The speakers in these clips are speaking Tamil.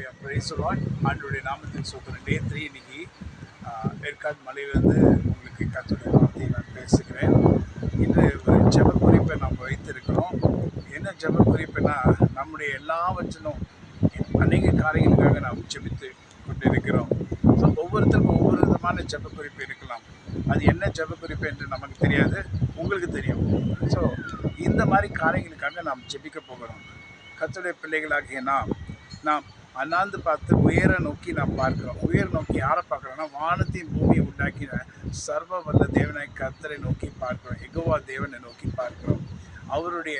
ஆண்டுடைய நாமத்தின் சோதனை டே 3 இன்னைக்கு ஏற்காடு மலையிலிருந்து உங்களுக்கு கர்த்தருடைய வார்த்தையை நான் பேசுகிறேன். இன்று ஒரு ஜெப குறிப்பை நாம் வைத்திருக்கிறோம். என்ன ஜெப குறிப்புனா, நம்முடைய எல்லாவற்றிலும் அநேக காரியங்களுக்காக நாம் ஜெபித்து கொண்டிருக்கிறோம். ஸோ ஒவ்வொருத்தருக்கும் ஒவ்வொரு விதமான ஜெப குறிப்பு இருக்கலாம். அது என்ன ஜெப குறிப்பு என்று நமக்கு தெரியாது, உங்களுக்கு தெரியும். ஸோ இந்த மாதிரி காரியங்களுக்காக நாம் ஜெபிக்க போகிறோம். கர்த்தருடைய பிள்ளைகளாகிய நாம் அண்ணாந்து பார்த்து உயர நோக்கி நாம் பார்க்கிறோம். உயர் நோக்கி யாரை பார்க்குறோம்னா, வானத்தையும் பூமியை உண்டாக்கின சர்வ வல்ல தேவனாய் கர்த்தரை நோக்கி பார்க்கிறோம். யெகோவா தேவனை நோக்கி பார்க்கிறோம். அவருடைய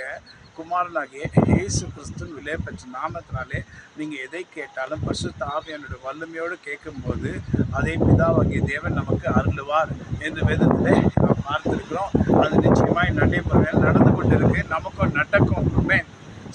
குமாரனாகிய இயேசு கிறிஸ்துவின் விலைப்பெற்ற நாமத்தினாலே நீங்கள் எதை கேட்டாலும் பரிசுத்த ஆவியானவருடைய வல்லமையோடு கேட்கும்போது அதை பிதாவாகிய தேவன் நமக்கு அருளுவார் என்று வேதத்திலே நாம் பார்த்திருக்கிறோம். அது நிச்சயமாய் நடைமுறையில் நடந்து கொண்டிருக்கு, நமக்கும் நடக்கும்.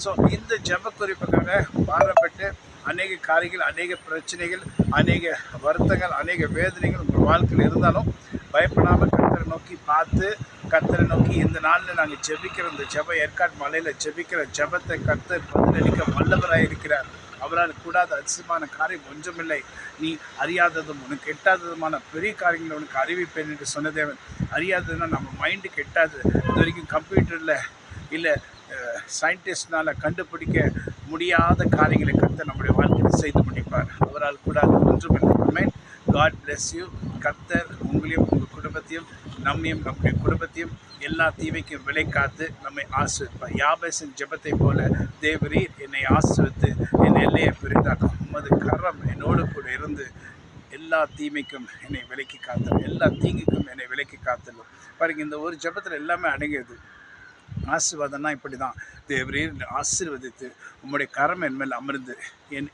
ஸோ இந்த ஜெப குறிப்புக்காக பாடப்பட்டு அநேக காரியங்கள், அநேக பிரச்சனைகள், அநேக வருத்தங்கள், அநேக வேதனைகள் உங்கள் வாழ்க்கையில் இருந்தாலும் பயப்படாமல் கர்த்தரை நோக்கி பார்த்து, கர்த்தரை நோக்கி இந்த நாளில் நாங்கள் ஜெபிக்கிற இந்த ஜெப ஏற்காடு மலையில் ஜெபிக்கிற ஜெபத்தை கர்த்தர் பதிலளிக்க வல்லவராக இருக்கிறார். அவரால் கூடாத அதிசயமான காரியம் ஒன்றுமில்லை. நீ அறியாததும் உனக்கு எட்டாததுமான பெரிய காரியங்களை உனக்கு அறிவிப்பேன் என்று சொன்ன தேவன். அறியாததுன்னா நம்ம மைண்டுக்கு எட்டாது. இது வரைக்கும் கம்ப்யூட்டரில் இல்லை சயின்டிஸ்ட்னால் கண்டுபிடிக்க முடியாத காரியங்களை கர்த்தர் நம்முடைய வாழ்க்கையில் செய்து முடிப்பார். அவரால் கூடாது ஒன்றுமில்லை. God bless you. கர்த்தர் உங்களையும் உங்கள் குடும்பத்தையும் நம்மையும் நம்முடைய குடும்பத்தையும் எல்லா தீமைக்கும் விலை காத்து நம்மை ஆசீர்வதிப்பார். யாபேசின் ஜெபத்தை போல தேவரீர் என்னை ஆசீர்வதித்து என் எல்லையை பெரிதாக்கும். உமது கரம் என்னோடு கூட இருந்து எல்லா தீமைக்கும் என்னை விலக்கி காத்தலும், எல்லா தீங்குக்கும் என்னை விலக்கி காத்தலும். பாருங்க, இந்த ஒரு ஜெபத்தில் எல்லாமே அடங்கியது. ஆசீர்வாதம்னா இப்படி தான். தேவரீர் ஆசீர்வதித்து உம்முடைய கரம் என் மேல் அமர்ந்து என்